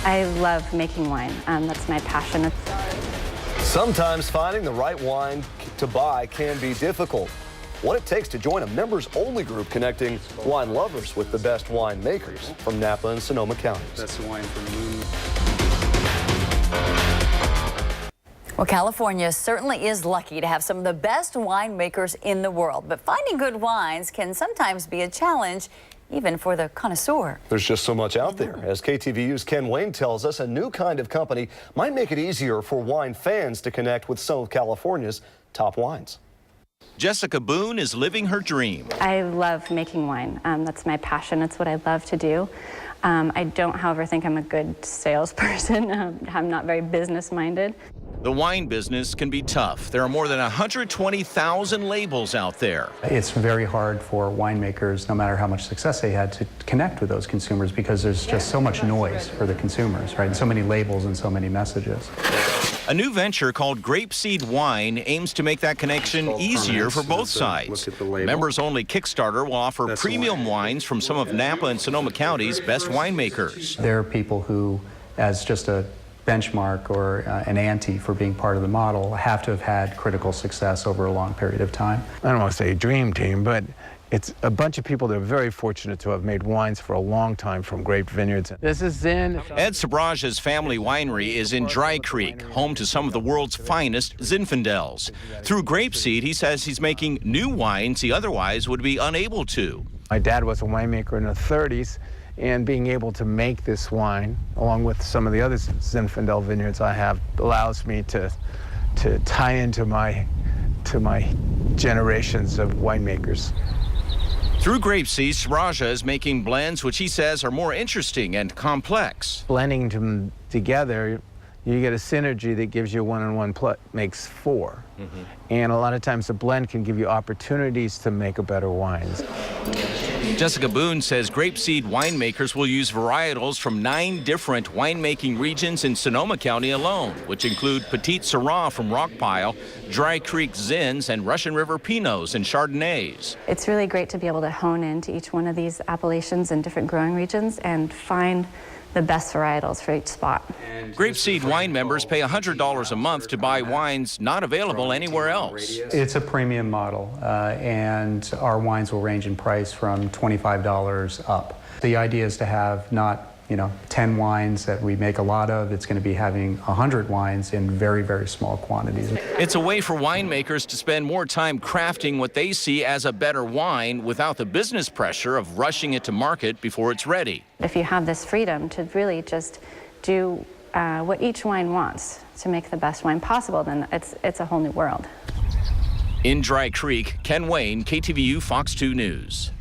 I love making wine. That's my passion. Sometimes finding the right wine to buy can be difficult. What it takes to join a members-only group connecting wine lovers with the best winemakers from Napa and Sonoma counties. That's the wine from Moon. Well, California certainly is lucky to have some of the best winemakers in the world, but finding good wines can sometimes be a challenge, even for the connoisseur. There's just so much out there. As KTVU's Ken Wayne tells us, a new kind of company might make it easier for wine fans to connect with some of California's top wines. Jessica Boone is living her dream. I love making wine. That's my passion. It's what I love to do. I don't, however, think I'm a good salesperson. I'm not very business-minded. The wine business can be tough. There are more than 120,000 labels out there. It's very hard for winemakers, no matter how much success they had, to connect with those consumers because there's just so much noise for the consumers, right? And so many labels and so many messages. A new venture called GrapeSeed Wine aims to make that connection easier for both sides. Members-only Kickstarter will offer premium wines from some of Napa and Sonoma County's best winemakers. There are people who, as just a benchmark or an ante for being part of the model, have to have had critical success over a long period of time. I don't want to say dream team, but it's a bunch of people that are very fortunate to have made wines for a long time from grape vineyards. This is Zin. Ed Sabraja's family winery is in Dry Creek, home to some of the world's finest Zinfandels. Through GrapeSeed, he says he's making new wines he otherwise would be unable to. My dad was a winemaker in the 30s, and being able to make this wine, along with some of the other Zinfandel vineyards I have, allows me to tie into my generations of winemakers. Through GrapeSeed, Sabraja is making blends which he says are more interesting and complex. Blending them together, you get a synergy that gives you 1 and 1 makes 4. And a lot of times the blend can give you opportunities to make a better wines. Jessica Boone says GrapeSeed winemakers will use varietals from 9 different winemaking regions in Sonoma County alone, which include Petite Syrah from Rockpile, Dry Creek Zins, and Russian River Pinots and Chardonnays. It's really great to be able to hone into each one of these appellations in different growing regions and find the best varietals for each spot. GrapeSeed wine members pay $100 a month to buy wines not available anywhere else. It's a premium model, and our wines will range in price from $25 up. The idea is to have not 10 wines that we make a lot of. It's going to be having 100 wines in very, very small quantities. It's a way for winemakers to spend more time crafting what they see as a better wine without the business pressure of rushing it to market before it's ready. If you have this freedom to really just do what each wine wants to make the best wine possible, then it's a whole new world. In Dry Creek, Ken Wayne, KTVU Fox 2 News.